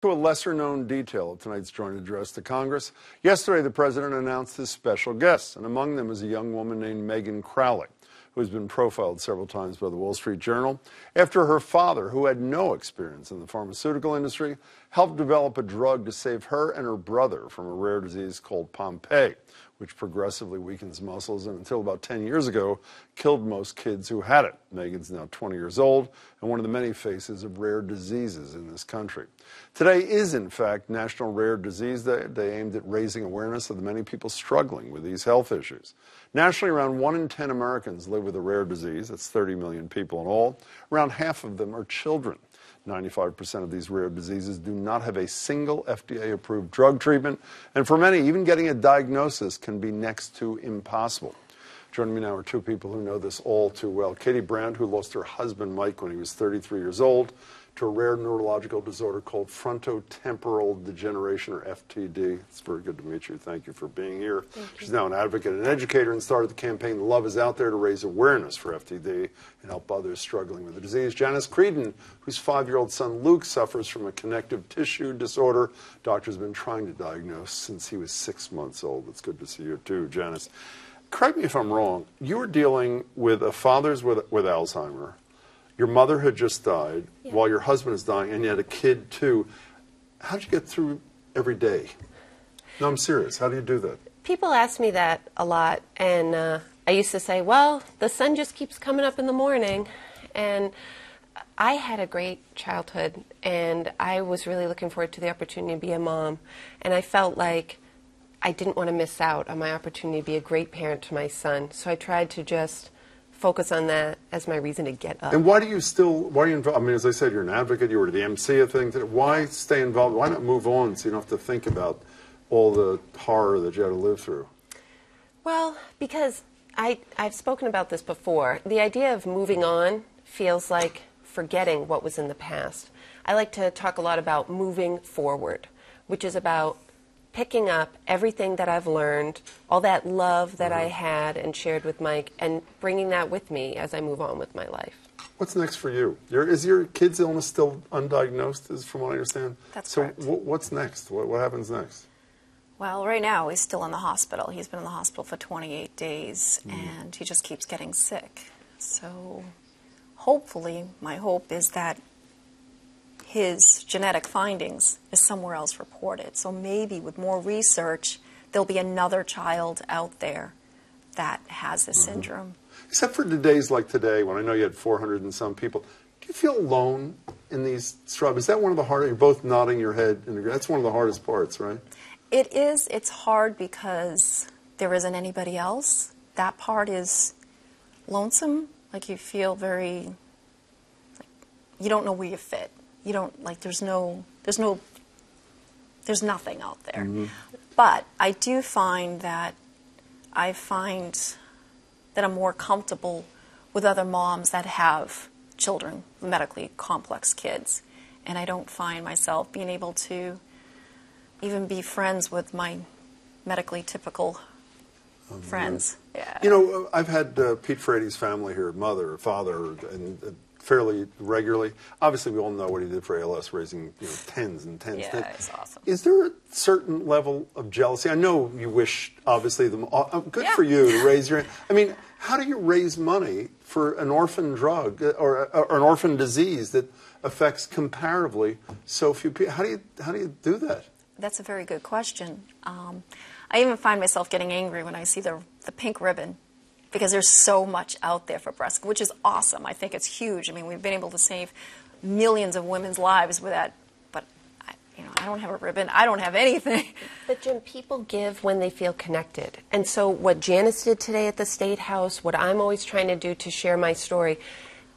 To a lesser-known detail of tonight's joint address to Congress, yesterday the president announced his special guests, and among them is a young woman named Megan Crowley, who has been profiled several times by the Wall Street Journal after her father, who had no experience in the pharmaceutical industry, helped develop a drug to save her and her brother from a rare disease called Pompe, which progressively weakens muscles and until about 10 years ago killed most kids who had it. Megan's now 20 years old and one of the many faces of rare diseases in this country. Today is, in fact, National Rare Disease Day. They aimed at raising awareness of the many people struggling with these health issues. Nationally, around 1 in 10 Americans live with a rare disease. That's 30 million people in all. Around half of them are children. 95% of these rare diseases do not have a single FDA-approved drug treatment, and for many, even getting a diagnosis can be next to impossible. Joining me now are two people who know this all too well. Katie Brand, who lost her husband, Mike, when he was 33 years old, to a rare neurological disorder called frontotemporal degeneration, or FTD. It's very good to meet you. Thank you for being here. She's now an advocate and educator and started the campaign Love is Out There to raise awareness for FTD and help others struggling with the disease. Janice Creedon, whose 5-year-old son Luke suffers from a connective tissue disorder. Doctors have been trying to diagnose since he was 6 months old. It's good to see you too, Janice. Correct me if I'm wrong. You were dealing with a father's with Alzheimer. Your mother had just died while your husband is dying, and you had a kid too. How did you get through every day? No, I'm serious. How do you do that? People ask me that a lot, and I used to say, well, the sun just keeps coming up in the morning. And I had a great childhood, and I was really looking forward to the opportunity to be a mom. And I felt like I didn't want to miss out on my opportunity to be a great parent to my son. So I tried to just focus on that as my reason to get up. And why are you involved? I mean, as I said, you're an advocate, you were the MC of things. Why stay involved? Why not move on so you don't have to think about all the horror that you had to live through? Well, because I've spoken about this before. The idea of moving on feels like forgetting what was in the past. I like to talk a lot about moving forward, which is about picking up everything that I've learned, all that love that I had and shared with Mike, and bringing that with me as I move on with my life. What's next for you? Is your kid's illness still undiagnosed, from what I understand? That's correct. So what's next? What happens next? Well, right now he's still in the hospital. He's been in the hospital for 28 days, and he just keeps getting sick. So hopefully, my hope is that his genetic findings is somewhere else reported. So maybe with more research, there'll be another child out there that has this syndrome. Except for days like today, when I know you had 400 and some people, do you feel alone in these struggles? Is that one of the hardest? You're both nodding your head. That's one of the hardest parts, right? It is. It's hard because there isn't anybody else. That part is lonesome. Like you feel very, like you don't know where you fit. You don't, like, there's nothing out there. But I do find that I'm more comfortable with other moms that have children, medically complex kids. And I don't find myself being able to even be friends with my medically typical friends. Yeah. You know, I've had Pete Frady's family here, mother, father, and fairly regularly. Obviously, we all know what he did for ALS, raising tens and tens. Yeah, it's awesome. Is there a certain level of jealousy? I know you wish, obviously, them all, good for you to raise your. I mean, how do you raise money for an orphan drug or an orphan disease that affects comparatively so few people? How do you do that? That's a very good question. I even find myself getting angry when I see the pink ribbon, because there's so much out there for breast, which is awesome. I think it's huge. I mean, we've been able to save millions of women's lives with that. But I don't have a ribbon. I don't have anything. But Jim, people give when they feel connected. And so what Janice did today at the State House, what I'm always trying to do to share my story,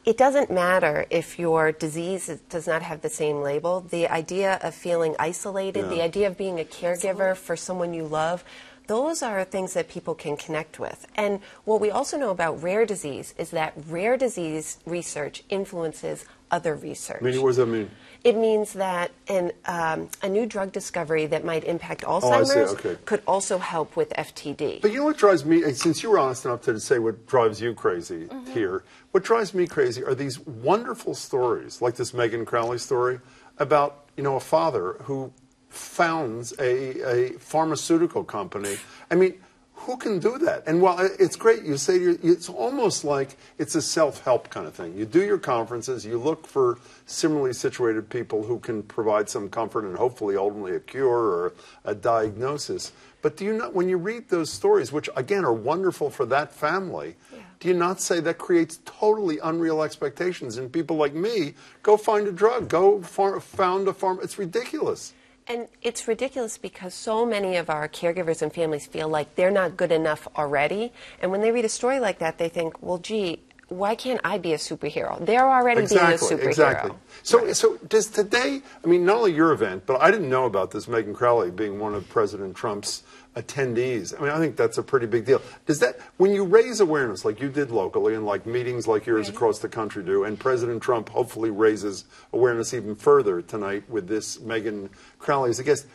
it doesn't matter if your disease does not have the same label. The idea of feeling isolated, the idea of being a caregiver for someone you love, those are things that people can connect with. And what we also know about rare disease is that rare disease research influences other research. What does that mean? It means that a new drug discovery that might impact Alzheimer's could also help with FTD. But you know what drives me, since you were honest enough to say what drives you crazy here, what drives me crazy are these wonderful stories, like this Megan Crowley story, about, a father who founds a pharmaceutical company. I mean, who can do that? And while it's great, you say it's almost like it's a self-help kind of thing. You do your conferences, you look for similarly situated people who can provide some comfort and hopefully ultimately a cure or a diagnosis. But do you not, when you read those stories, which again are wonderful for that family, do you not say that creates totally unreal expectations? And people like me, go find a drug, go found a farm. It's ridiculous. And it's ridiculous because so many of our caregivers and families feel like they're not good enough already. And when they read a story like that, they think, well, gee, why can't I be a superhero? They're already being a superhero. Exactly. So does today, I mean, not only your event, but I didn't know about this, Megan Crowley being one of President Trump's attendees. I mean, I think that's a pretty big deal. Does that, when you raise awareness like you did locally and like meetings like yours across the country do, and President Trump hopefully raises awareness even further tonight with this Megan Crowley as a guest,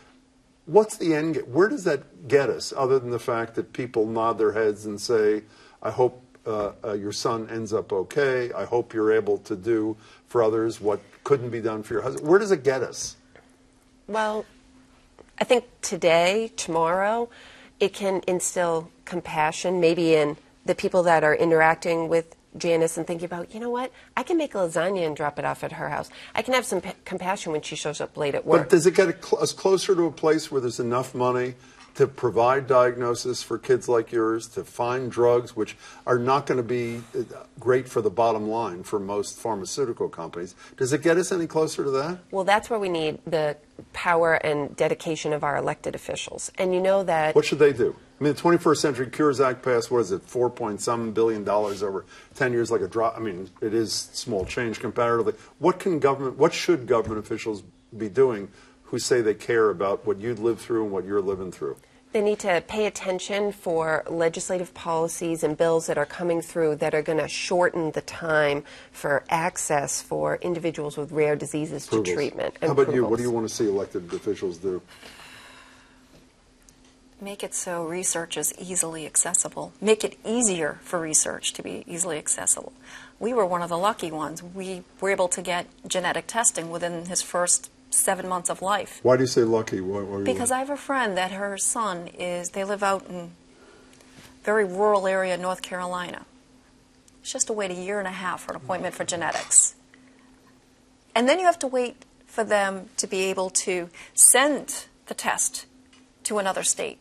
what's the end game? Where does that get us, other than the fact that people nod their heads and say, I hope your son ends up okay, I hope you're able to do for others what couldn't be done for your husband? Where does it get us? Well, I think today, tomorrow, it can instill compassion, maybe in the people that are interacting with Janice and thinking about, you know what, I can make lasagna and drop it off at her house. I can have some compassion when she shows up late at work. But does it get us closer to a place where there's enough money to provide diagnosis for kids like yours, to find drugs, which are not going to be great for the bottom line for most pharmaceutical companies? Does it get us any closer to that? Well, that's where we need the power and dedication of our elected officials. And you know that... What should they do? I mean, the 21st Century Cures Act passed, what is it, $4.some billion over 10 years, like a drop. I mean, it is small change comparatively. What should government officials be doing who say they care about what you'd lived through and what you're living through? They need to pay attention for legislative policies and bills that are coming through that are going to shorten the time for access for individuals with rare diseases to treatment. How about you? What do you want to see elected officials do? Make it so research is easily accessible. Make it easier for research to be easily accessible. We were one of the lucky ones. We were able to get genetic testing within his first 7 months of life. Why do you say lucky? Because I have a friend that her son they live out in a very rural area in North Carolina. It's just to wait a year and a half for an appointment for genetics. And then you have to wait for them to be able to send the test to another state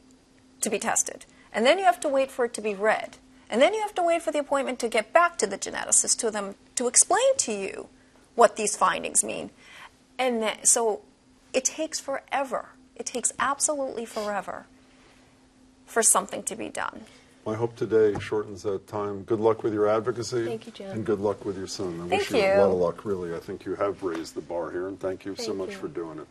to be tested. And then you have to wait for it to be read. And then you have to wait for the appointment to get back to the geneticist to explain to you what these findings mean. And so it takes forever. It takes absolutely forever for something to be done. I hope today shortens that time. Good luck with your advocacy. Thank you, Jim. And good luck with your son. I Thank wish you a you. lot of luck, really. I think you have raised the bar here, and thank you so much for doing it.